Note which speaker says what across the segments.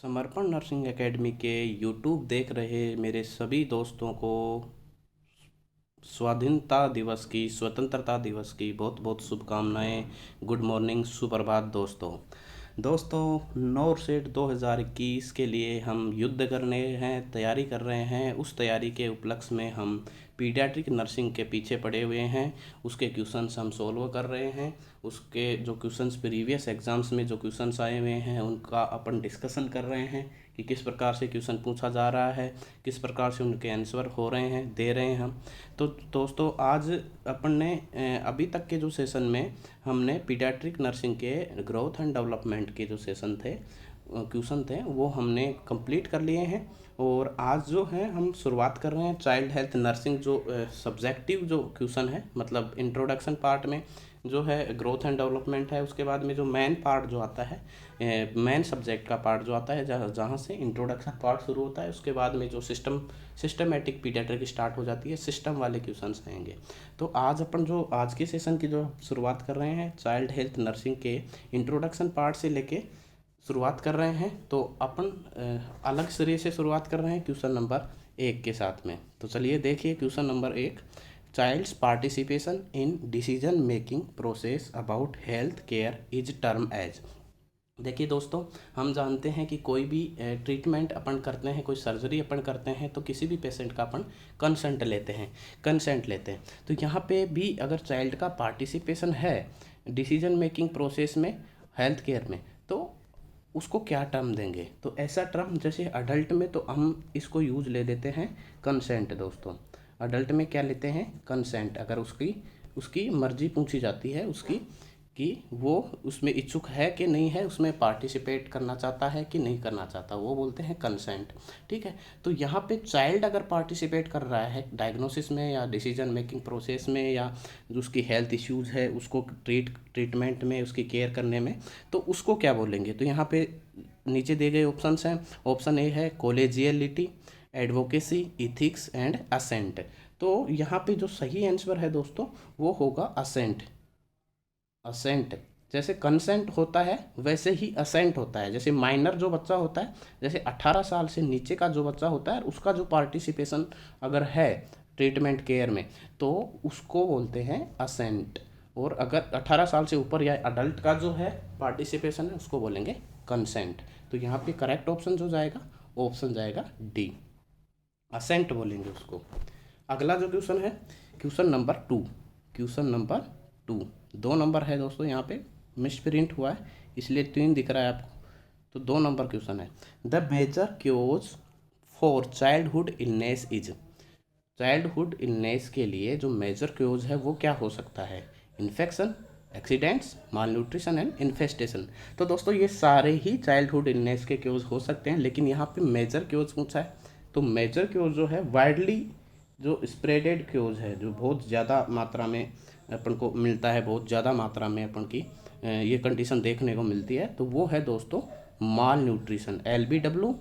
Speaker 1: समर्पण nursing academy के YouTube देख रहे मेरे सभी दोस्तों को स्वतंत्रता दिवस की बहुत बहुत शुभकामनाएं। गुड मॉर्निंग, सुप्रभात दोस्तों। 9 सेट 2021 के लिए हम युद्ध करने हैं, तैयारी कर रहे हैं। उस तैयारी के उपलक्ष्य में हम पीडियाट्रिक नर्सिंग के पीछे पड़े हुए हैं। उसके क्वेश्चंस हम सोल्व कर रहे हैं। उसके जो क्वेश्चंस प्रीवियस एग्ज़ाम्स में जो क्वेश्चंस आए हुए हैं उनका अपन डिस्कशन कर रहे हैं कि किस प्रकार से क्वेश्चन पूछा जा रहा है, किस प्रकार से उनके आंसर हो रहे हैं, दे रहे हैं हम। तो दोस्तों, आज अपन ने अभी तक के जो सेशन में हमने पीडियाट्रिक नर्सिंग के ग्रोथ एंड डेवलपमेंट के जो सेशन थे, क्वेश्चन थे, वो हमने कंप्लीट कर लिए हैं। और आज जो है हम शुरुआत कर रहे हैं चाइल्ड हेल्थ नर्सिंग जो सब्जेक्टिव जो क्वेश्चन है, मतलब इंट्रोडक्शन पार्ट में जो है ग्रोथ एंड डेवलपमेंट है। उसके बाद में जो मेन पार्ट जो आता है, मेन सब्जेक्ट का पार्ट जो आता है, जहाँ से इंट्रोडक्शन पार्ट शुरू होता है, उसके बाद में जो सिस्टमेटिक पीडियाट्रिक स्टार्ट हो जाती है, सिस्टम वाले क्वेश्चंस आएंगे। तो आज अपन जो आज के सेशन की जो शुरुआत कर रहे हैं, चाइल्ड हेल्थ नर्सिंग के इंट्रोडक्शन पार्ट से लेके शुरुआत कर रहे हैं। तो अपन अलग सिरे से शुरुआत कर रहे हैं क्वेश्चन नंबर 1 के साथ में। तो चलिए देखिए question number 1, child's participation in decision making process about health care is term as. देखिए दोस्तों, हम जानते हैं कि कोई भी ट्रीटमेंट अपन करते हैं, कोई सर्जरी अपन करते हैं, तो किसी भी पेशेंट का अपन कंसेंट लेते हैं। तो यहाँ पे भी अगर चाइल्ड का पार्टिसिपेशन है डिसीजन मेकिंग प्रोसेस में, हेल्थ केयर में, तो उसको क्या टर्म देंगे। तो ऐसा टर्म जैसे अडल्ट में तो हम इसको यूज ले लेते हैं कंसेंट। दोस्तों, अडल्ट में क्या लेते हैं, कंसेंट। अगर उसकी उसकी मर्जी पूछी जाती है उसकी, कि वो उसमें इच्छुक है कि नहीं है, उसमें पार्टिसिपेट करना चाहता है कि नहीं करना चाहता, वो बोलते हैं कंसेंट। ठीक है। तो यहाँ पे चाइल्ड अगर पार्टिसिपेट कर रहा है डायग्नोसिस में या डिसीजन मेकिंग प्रोसेस में, या जो उसकी हेल्थ इश्यूज़ है उसको ट्रीटमेंट में, उसकी केयर करने में, तो उसको क्या बोलेंगे। तो यहाँ पे नीचे दिए गए ऑप्शंस हैं। ऑप्शन ए है कोलेजियलिटी, एडवोकेसी, इथिक्स एंड असेंट। तो यहाँ पे जो सही आंसर है दोस्तों, वो होगा असेंट। असेंट, जैसे कंसेंट होता है वैसे ही असेंट होता है। जैसे माइनर जो बच्चा होता है, जैसे 18 साल से नीचे का जो बच्चा होता है, उसका जो पार्टिसिपेशन अगर है ट्रीटमेंट केयर में, तो उसको बोलते हैं असेंट। और अगर 18 साल से ऊपर या अडल्ट का जो है पार्टिसिपेशन है, उसको बोलेंगे कंसेंट। तो यहाँ पे करेक्ट ऑप्शन जो जाएगा, ऑप्शन जाएगा डी, असेंट बोलेंगे उसको। अगला जो क्वेश्चन है, question number 2। Question number 2, 2 number है दोस्तों, यहाँ पे मिस प्रिंट हुआ है इसलिए 3 दिख रहा है आपको। तो 2 नंबर क्वेश्चन है, the major causes for childhood illness is. Childhood illness के लिए जो मेजर क्योज है वो क्या हो सकता है, infection, accidents, mall nutrition and infestation. तो दोस्तों, ये सारे ही चाइल्डहुड इलनेस के क्योज हो सकते हैं, लेकिन यहाँ पे मेजर क्योज पूछा है। तो मेजर क्योज जो है, वाइडली जो स्प्रेडेड क्योज है, जो बहुत ज़्यादा मात्रा में अपन को मिलता है, बहुत ज़्यादा मात्रा में अपन की ये कंडीशन देखने को मिलती है, तो वो है दोस्तों माल न्यूट्रिशन, LBW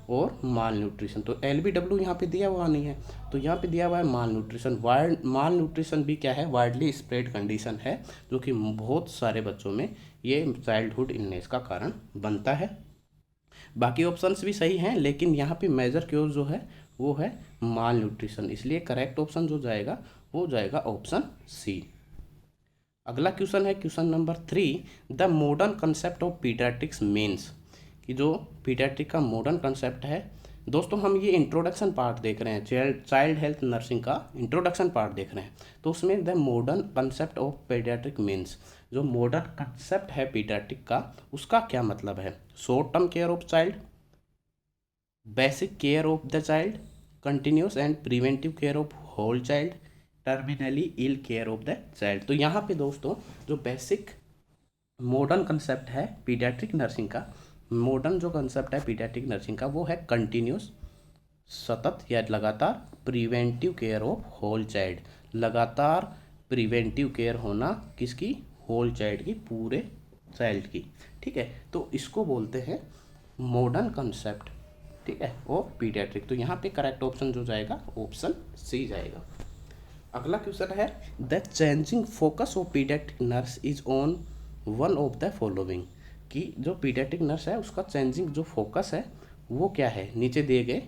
Speaker 1: और माल न्यूट्रिशन। तो LBW यहाँ पे दिया हुआ नहीं है, तो यहाँ पे दिया हुआ है माल न्यूट्रिशन। माल न्यूट्रिशन भी क्या है, वाइडली स्प्रेड कंडीशन है, जो कि बहुत सारे बच्चों में ये चाइल्डहुड इलनेस का कारण बनता है। बाकी ऑप्शंस भी सही हैं, लेकिन यहाँ पे मेजर क्योज जो है वो है माल न्यूट्रिशन, इसलिए करेक्ट ऑप्शन जो जाएगा वो जाएगा ऑप्शन सी। अगला क्वेश्चन है question number 3, the modern concept of paediatrics means. कि जो पीडियाट्रिक का मॉडर्न कंसेप्ट है, दोस्तों हम ये इंट्रोडक्शन पार्ट देख रहे हैं, चाइल्ड हेल्थ नर्सिंग का इंट्रोडक्शन पार्ट देख रहे हैं। तो उसमें the modern concept of paediatric means, जो मॉडर्न कंसेप्ट है पीडियाट्रिक का, उसका क्या मतलब है। Short term care of child, basic care of the child, continuous and preventive care of whole child, terminally ill care of the child. तो यहाँ पे दोस्तों जो बेसिक मॉडर्न कंसेप्ट है पीडियाट्रिक नर्सिंग का, मॉडर्न जो कंसेप्ट है पीडियाट्रिक नर्सिंग का, वो है कंटिन्यूस, सतत या लगातार, preventive care of whole child, लगातार प्रिवेंटिव केयर होना किसकी, होल चाइल्ड की, पूरे चाइल्ड की। ठीक है। तो इसको बोलते हैं मॉडर्न कंसेप्ट, ठीक है, और पीडियाट्रिक। तो यहाँ पे करेक्ट ऑप्शन जो जाएगा ऑप्शन सी जाएगा। अगला क्वेश्चन है, the changing focus of paediatric nurse is on one of the following. कि जो पीडियाट्रिक नर्स है उसका चेंजिंग जो फोकस है वो क्या है नीचे दिए गए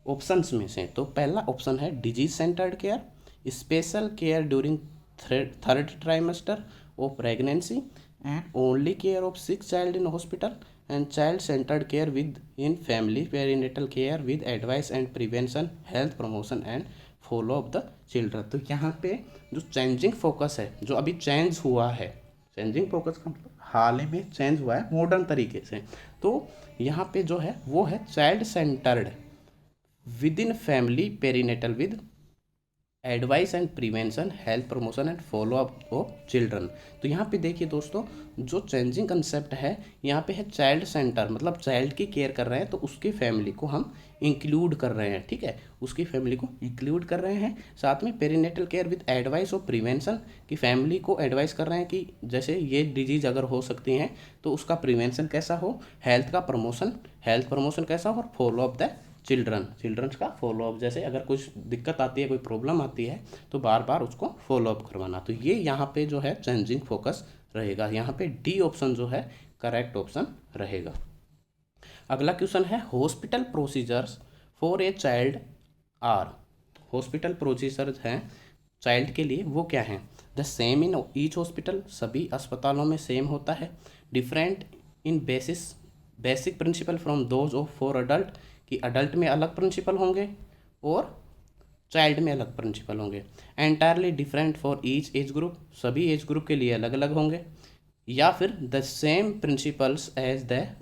Speaker 1: ऑप्शंस में से। तो पहला ऑप्शन है disease centred care, special care during third trimester of pregnancy and only care of sick child in hospital and child centred care with in family perinatal care with advice and prevention health promotion and follow of the children. तो यहाँ पे जो changing focus है जो अभी change हुआ है, changing focus का मतलब हाल ही में चेंज हुआ है मॉडर्न तरीके से, तो यहाँ पे जो है वो है child centred with in family perinatal with advice and prevention health promotion and follow up of children. तो यहाँ पे देखिए दोस्तों, जो चेंजिंग कंसेप्ट है यहाँ पे है चाइल्ड सेंटर, मतलब चाइल्ड की केयर कर रहे हैं तो उसकी फैमिली को हम इंक्लूड कर रहे हैं, ठीक है, उसकी फैमिली को इंक्लूड कर रहे हैं। साथ में perinatal care with advice of prevention, की फैमिली को एडवाइस कर रहे हैं कि जैसे ये डिजीज अगर हो सकती हैं तो उसका प्रिवेंशन कैसा हो, हेल्थ का प्रमोशन, हेल्थ प्रमोशन कैसा हो, और फॉलो अप द चिल्ड्रंस का फॉलोअप, जैसे अगर कुछ दिक्कत आती है, कोई प्रॉब्लम आती है तो बार बार उसको फॉलोअप करवाना। तो ये यहाँ पे जो है चेंजिंग फोकस रहेगा। यहाँ पे डी ऑप्शन जो है करेक्ट ऑप्शन रहेगा। अगला क्वेश्चन है hospital procedures for a child are. Hospital procedures हैं चाइल्ड के लिए, वो क्या हैं? The same in each hospital, सभी अस्पतालों में सेम होता है। Different in basic principle from those of for adult, कि अडल्ट में अलग प्रिंसिपल होंगे और चाइल्ड में अलग प्रिंसिपल होंगे। Entirely different for each age group, सभी एज ग्रुप के लिए अलग अलग होंगे। या फिर the same principles as the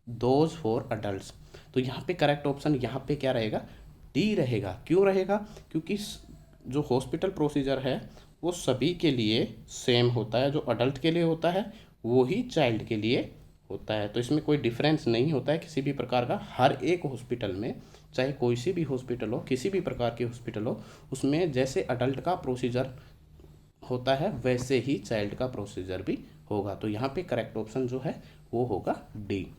Speaker 1: those for adult. तो यहाँ पे करेक्ट ऑप्शन यहाँ पे क्या रहेगा? डी रहेगा। क्यों रहेगा? क्योंकि जो हॉस्पिटल प्रोसीजर है वो सभी के लिए सेम होता है, जो अडल्ट के लिए होता है वो ही चाइल्ड के लिए होता है। तो इसमें कोई डिफरेंस नहीं होता है किसी भी प्रकार का। हर एक हॉस्पिटल में, चाहे कोई सी भी हॉस्पिटल हो, किसी भी प्रकार की हॉस्पिटल हो, उसमें जैसे अडल्ट का प्रोसीजर होता है वैसे ही चाइल्ड का प्रोसीजर भी होगा। तो यहाँ पे करेक्ट ऑप्शन जो है वो होगा डी।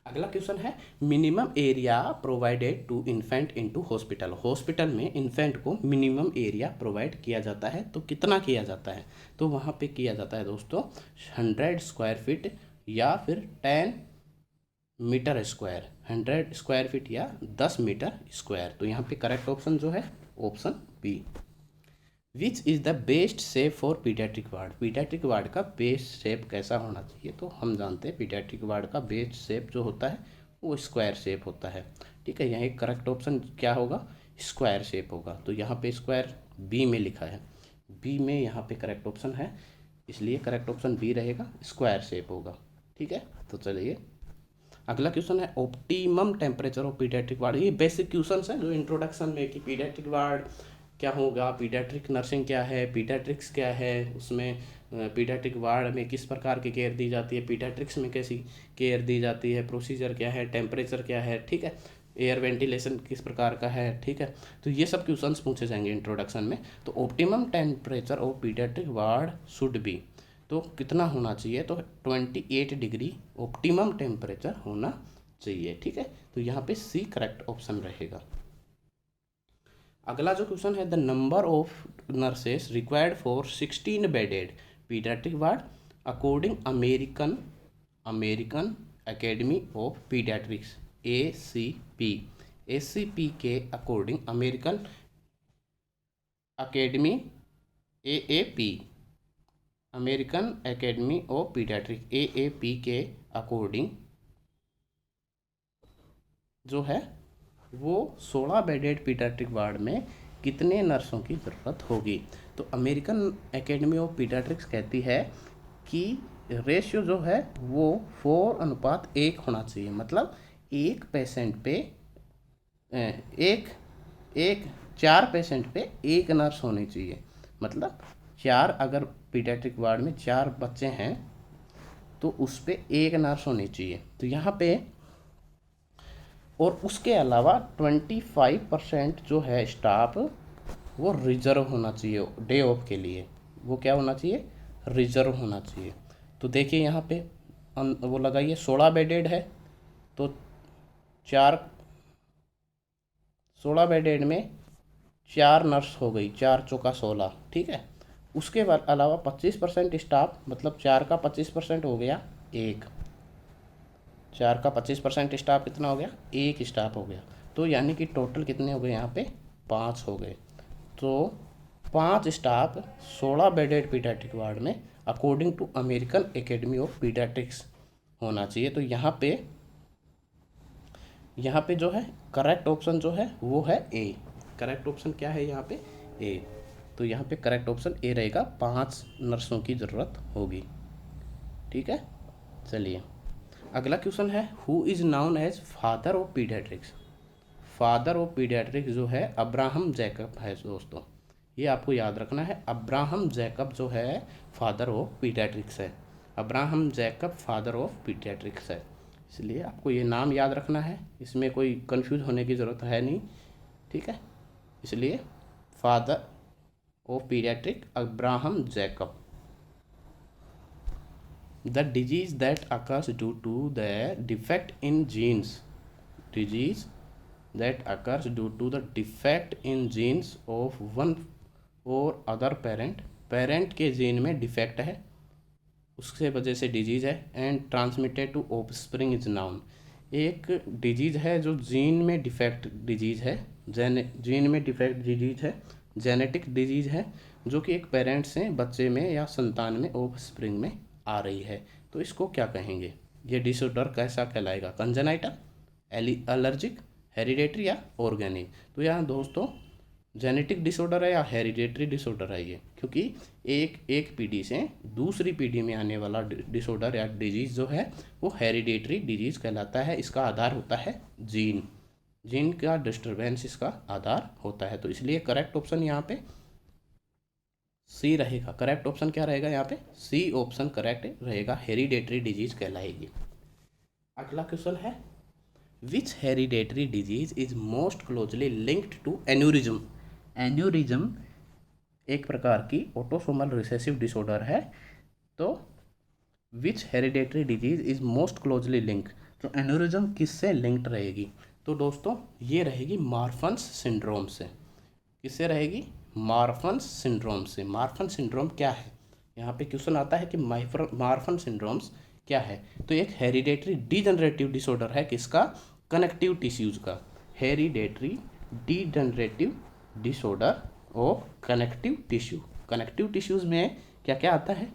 Speaker 1: अगला क्वेश्चन है minimum area provided to infant into hospital. Hospital में इन्फेंट को मिनिमम एरिया प्रोवाइड किया जाता है, तो कितना किया जाता है? तो वहाँ पे किया जाता है दोस्तों 100 स्क्वायर फीट या फिर 10 मीटर स्क्वायर, 100 स्क्वायर फीट या 10 मीटर स्क्वायर। तो यहाँ पे करेक्ट ऑप्शन जो है option B. Which is the best shape for paediatric ward. Paediatric ward का बेस्ट शेप कैसा होना चाहिए? तो हम जानते हैं पीडियाट्रिक वार्ड का बेस्ट शेप जो होता है वो स्क्वायर शेप होता है, ठीक है। यहाँ एक करेक्ट ऑप्शन क्या होगा? स्क्वायर शेप होगा। तो यहाँ पे स्क्वायर बी में लिखा है, बी में यहाँ पे करेक्ट ऑप्शन है, इसलिए करेक्ट ऑप्शन बी रहेगा, स्क्वायर शेप होगा, ठीक है। तो चलिए अगला क्वेश्चन है optimum temperature of paediatric ward. ये बेसिक क्वेश्चन है जो इंट्रोडक्शन में, कि पीडियाट्रिक वार्ड क्या होगा, पीडियाट्रिक नर्सिंग क्या है, पीडियाट्रिक्स क्या है, उसमें पीडियाट्रिक वार्ड में किस प्रकार की केयर दी जाती है, पीडियाट्रिक्स में कैसी केयर दी जाती है, प्रोसीजर क्या है, टेम्परेचर क्या है, ठीक है, एयर वेंटिलेशन किस प्रकार का है, ठीक है। तो ये सब क्वेश्चंस पूछे जाएंगे इंट्रोडक्शन में। तो optimum temperature of paediatric ward should be, तो कितना होना चाहिए? तो 28 डिग्री ऑप्टिमम टेम्परेचर होना चाहिए, ठीक है। तो यहाँ पे सी करेक्ट ऑप्शन रहेगा। अगला जो क्वेश्चन है the number of nurses required for 16 bedded paediatric ward according American Academy of paediatrics ACP के according, American academy AAP, American Academy of paediatric AAP के अकॉर्डिंग जो है वो 16 बेडेड पीडियाट्रिक वार्ड में कितने नर्सों की ज़रूरत होगी? तो अमेरिकन एकेडमी ऑफ पीडियाट्रिक्स कहती है कि रेशियो जो है वो 4:1 होना चाहिए, मतलब एक पेशेंट पे एक 4 पेशेंट पे एक नर्स होनी चाहिए। मतलब 4, अगर पीडियाट्रिक वार्ड में 4 बच्चे हैं तो उस पे एक नर्स होनी चाहिए। तो यहाँ पे और उसके अलावा 25% जो है स्टाफ वो रिजर्व होना चाहिए डे ऑफ के लिए। वो क्या होना चाहिए? रिजर्व होना चाहिए। तो देखिए यहाँ पे वो लगाइए 16 बेडेड है तो 16 बेडेड में 4 नर्स हो गई, 4 चौका 16, ठीक है। उसके बाद अलावा 25% स्टाफ, मतलब 4 का 25% हो गया 1, 4 का 25% स्टाफ कितना हो गया, 1 स्टाफ हो गया। तो यानी कि टोटल कितने हो गए यहाँ पे, 5 हो गए। तो 5 स्टाफ 16 बेडेड पीडियाट्रिक वार्ड में according to American Academy of Pediatrics होना चाहिए। तो यहाँ पे जो है करेक्ट ऑप्शन जो है वो है ए। करेक्ट ऑप्शन क्या है यहाँ पे, ए। तो यहाँ पे करेक्ट ऑप्शन ए रहेगा, 5 नर्सों की ज़रूरत होगी। ठीक है, चलिए अगला क्वेश्चन है, who is known as father of paediatrics. Father of paediatrics जो है अब्राहम जैकब है दोस्तों, ये आपको याद रखना है। अब्राहम जैकब जो है फादर ऑफ पीडियाट्रिक्स है। Abraham Jacob father of paediatrics है, इसलिए आपको ये नाम याद रखना है, इसमें कोई कंफ्यूज होने की ज़रूरत है नहीं। ठीक है, इसलिए father of paediatric Abraham Jacob. The disease that occurs due to the defect in genes, disease that occurs due to the defect in genes of one or other parent, parent के gene में defect है उसके वजह से disease है। And transmitted to offspring is known, एक disease है जो जीन में डिफेक्ट डिजीज़ है, जीन में डिफेक्ट डिजीज़ है, जेनेटिक डिजीज़ है, जो कि एक पेरेंट से बच्चे में या संतान में ऑफस्प्रिंग में आ रही है। तो इसको क्या कहेंगे, ये डिसऑर्डर कैसा कहलाएगा, कंजेनाइटल, एलर्जिक, हेरिडेटरी या ऑर्गेनिक। तो यहाँ दोस्तों जेनेटिक डिसऑर्डर है या हेरिडेटरी डिसऑर्डर है ये, क्योंकि एक पीढ़ी से दूसरी पीढ़ी में आने वाला डिसऑर्डर या डिजीज़ जो है वो हेरिडेटरी डिजीज़ कहलाता है। इसका आधार होता है जीन, जीन का डिस्टर्बेंस इसका आधार होता है। तो इसलिए करेक्ट ऑप्शन यहाँ पे सी रहेगा। करेक्ट ऑप्शन क्या रहेगा यहाँ पे, सी ऑप्शन करेक्ट रहेगा, हेरिडेटरी डिजीज कहलाएगी। अगला क्वेश्चन है, which hereditary disease is most closely linked to aneurysm. Aneurysm एक प्रकार की ऑटोसोमल रिसेसिव डिसऑर्डर है। तो which hereditary disease is most closely linked, तो एन्यूरिज्म किससे लिंक्ड रहेगी, तो दोस्तों ये रहेगी मार्फन्स सिंड्रोम से। किससे रहेगी, मार्फन्स सिंड्रोम से। मार्फन सिंड्रोम क्या है, यहाँ पे क्वेश्चन आता है कि मार्फन सिंड्रोम्स क्या है। तो एक हेरिडेटरी डीजनरेटिव डिसऑर्डर है किसका, कनेक्टिव टिश्यूज का। Hereditary degenerative disorder of connective tissue. Connective tissues में क्या क्या आता है,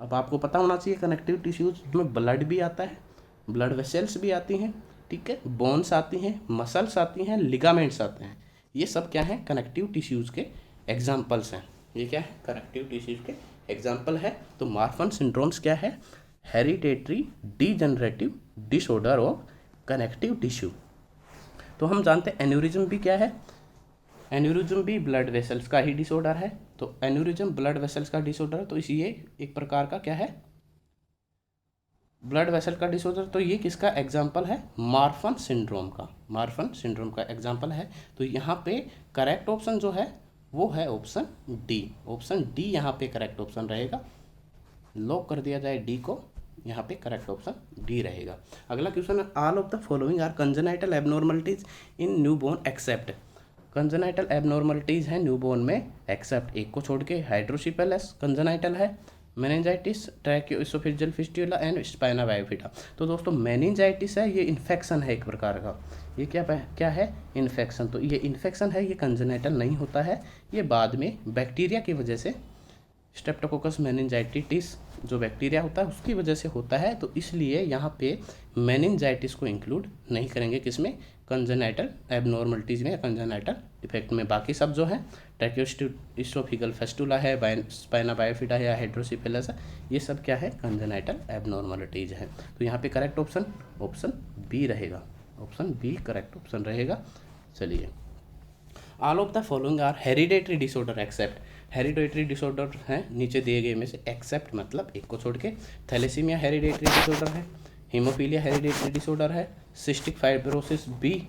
Speaker 1: अब आपको पता होना चाहिए। कनेक्टिव टिश्यूज में ब्लड भी आता है, ब्लड वेसल्स भी आती हैं, ठीक है, बोन्स आती हैं, मसल्स आती हैं, लिगामेंट्स आते हैं। ये सब क्या है, कनेक्टिव टिश्यूज के एग्जाम्पल्स हैं। ये क्या है, कनेक्टिव टिश्यूज के एग्जाम्पल है। तो मार्फन सिंड्रोम्स क्या है, hereditary degenerative disorder of connective tissue. तो हम जानते हैं एन्यूरिज्म भी क्या है, एन्यूरिज्म भी ब्लड वेसल्स का ही डिसऑर्डर है। तो एन्यूरिज्म ब्लड वेसल्स का डिसऑर्डर है, तो ये एक प्रकार का क्या है, ब्लड वेसल का डिसऑर्डर। तो ये किसका एग्जाम्पल है, मार्फन सिंड्रोम का। मार्फन सिंड्रोम का एग्जाम्पल है। तो यहाँ पे करेक्ट ऑप्शन जो है वो है ऑप्शन डी। ऑप्शन डी यहाँ पे करेक्ट ऑप्शन रहेगा, लॉक कर दिया जाए डी को, यहाँ पे करेक्ट ऑप्शन डी रहेगा। अगला क्वेश्चन है, all of the following are congenital abnormalities in newborn except. Congenital abnormalities है न्यूबॉर्न में एक्सेप्ट एक को छोड़ के, हाइड्रोसिपेलस कंजेनाइटल है, meningitis, tracheoesophageal fistula and spina bifida. तो दोस्तों मेनिंजाइटिस है, ये इन्फेक्शन है एक प्रकार का। ये क्या है, इन्फेक्शन। तो ये इन्फेक्शन है, ये कंजेनाइटल नहीं होता है, ये बाद में बैक्टीरिया की वजह से, स्ट्रेप्टोकोकस मेनिंजाइटिस जो बैक्टीरिया होता है उसकी वजह से होता है। तो इसलिए यहाँ पे मेनिंजाइटिस को इंक्लूड नहीं करेंगे, किसमें, कंजेनाइटल एबनॉर्मलिटीज़ में या कंजेनाइटल डिफेक्ट में। बाकी सब जो है ट्रैकियोइसोफेजियल फिस्टुला है, स्पाइना बायोफिटा है या हाइड्रोसिपेलस है, ये सब क्या है, कंजेनाइटल एबनॉर्मलिटीज़ है। तो यहाँ पे करेक्ट ऑप्शन ऑप्शन बी रहेगा। ऑप्शन बी करेक्ट ऑप्शन रहेगा। चलिए, all of the following are hereditary disorder except. Hereditary disorder है नीचे दिए गए में से एक्सेप्ट मतलब एक को छोड़ के, थैलेसीमिया हेरिडेटरी डिसऑर्डर है, हीमोफीलिया हेरिडेटरी डिसऑर्डर है, सिस्टिक फाइब्रोसिस भी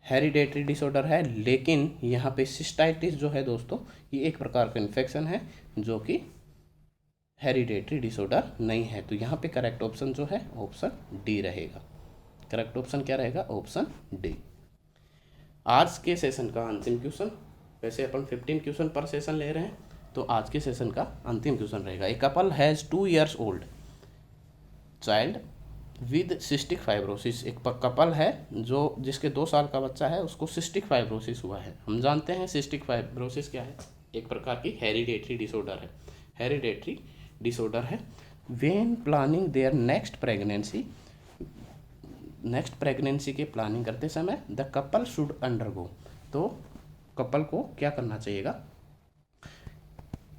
Speaker 1: हेरिडेटरी डिसऑर्डर है। लेकिन यहाँ पे सिस्टाइटिस जो है दोस्तों, ये एक प्रकार का इन्फेक्शन है जो कि हेरिडेटरी डिसऑर्डर नहीं है। तो यहाँ पे करेक्ट ऑप्शन जो है ऑप्शन डी रहेगा। करेक्ट ऑप्शन क्या रहेगा, ऑप्शन डी। आज के सेशन का अंतिम क्वेश्चन, वैसे अपन 15 क्वेश्चन पर सेशन ले रहे हैं, तो आज के सेशन का अंतिम क्वेश्चन रहेगा। A couple has 2 years old child with cystic fibrosis. एक कपल है जो जिसके 2 साल का बच्चा है, उसको सिस्टिक फाइब्रोसिस हुआ है। हम जानते हैं सिस्टिक फाइब्रोसिस क्या है, एक प्रकार की हेरिडेटरी डिसऑर्डर है, हेरिडेटरी डिसऑर्डर है। When planning their next pregnancy के प्लानिंग करते समय द कपल शुड अंडरगो, तो कपल को क्या करना चाहिएगा,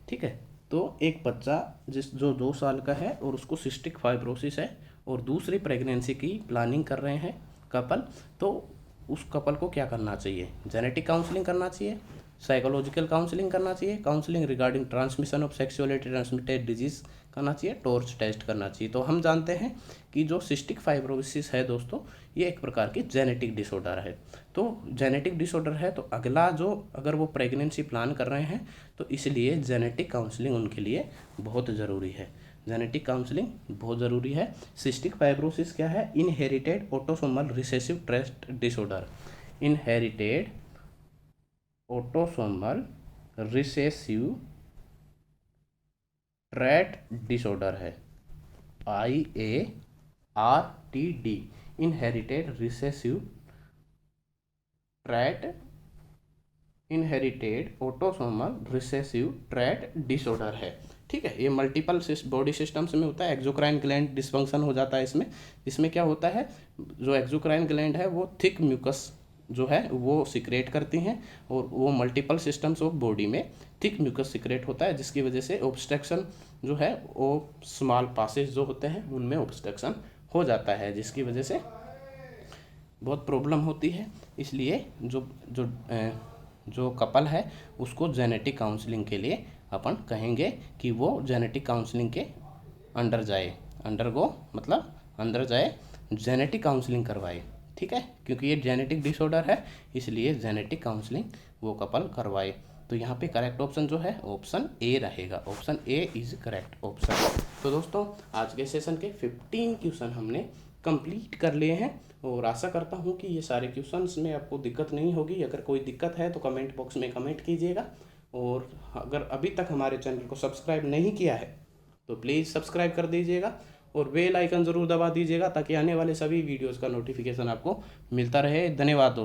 Speaker 1: ठीक है। तो एक बच्चा जो 2 साल का है और उसको सिस्टिक फाइब्रोसिस है और दूसरी प्रेगनेंसी की प्लानिंग कर रहे हैं कपल, तो उस कपल को क्या करना चाहिए, जेनेटिक काउंसलिंग करना चाहिए, साइकोलॉजिकल काउंसलिंग करना चाहिए, counselling regarding transmission of sexually transmitted disease करना चाहिए, टॉर्च टेस्ट करना चाहिए। तो हम जानते हैं कि जो सिस्टिक फाइब्रोसिस है दोस्तों, ये एक प्रकार की जेनेटिक डिसऑर्डर है। तो जेनेटिक डिसऑर्डर है तो अगला जो अगर वो प्रेगनेंसी प्लान कर रहे हैं तो इसलिए जेनेटिक काउंसलिंग उनके लिए बहुत ज़रूरी है, जेनेटिक काउंसलिंग बहुत ज़रूरी है। सिस्टिक फाइब्रोसिस क्या है, inherited autosomal recessive trait disorder, inherited autosomal recessive trait disorder है, IARTD, inherited recessive trait, inherited autosomal recessive trait disorder है, ठीक है। ये मल्टीपल बॉडी सिस्टम्स में होता है, एक्सोक्राइन ग्लैंड डिस्फंक्शन हो जाता है इसमें। इसमें क्या होता है, जो एक्सोक्राइन ग्लैंड है वो थिक म्यूकस जो है वो सिक्रेट करती हैं और वो मल्टीपल सिस्टम्स ऑफ बॉडी में थिक म्यूकस सिक्रेट होता है, जिसकी वजह से ऑब्स्ट्रक्शन जो है वो स्मॉल पासेज जो होते हैं उनमें ऑब्स्ट्रक्शन हो जाता है, जिसकी वजह से बहुत प्रॉब्लम होती है। इसलिए जो जो जो कपल है उसको जेनेटिक काउंसलिंग के लिए अपन कहेंगे कि वो जेनेटिक काउंसलिंग के अंडर जाए, अंडरगो मतलब अंदर जाए, जेनेटिक काउंसलिंग करवाए, ठीक है। क्योंकि ये जेनेटिक डिसऑर्डर है इसलिए जेनेटिक काउंसलिंग वो कपल करवाए। तो यहाँ पे करेक्ट ऑप्शन जो है ऑप्शन ए रहेगा, option A is correct option. तो दोस्तों आज के सेशन के 15 क्वेश्चन हमने कंप्लीट कर लिए हैं और आशा करता हूँ कि ये सारे क्वेश्चंस में आपको दिक्कत नहीं होगी। अगर कोई दिक्कत है तो कमेंट बॉक्स में कमेंट कीजिएगा, और अगर अभी तक हमारे चैनल को सब्सक्राइब नहीं किया है तो प्लीज़ सब्सक्राइब कर दीजिएगा और बेल आइकन ज़रूर दबा दीजिएगा ताकि आने वाले सभी वीडियोज़ का नोटिफिकेशन आपको मिलता रहे। धन्यवाद दोस्तों।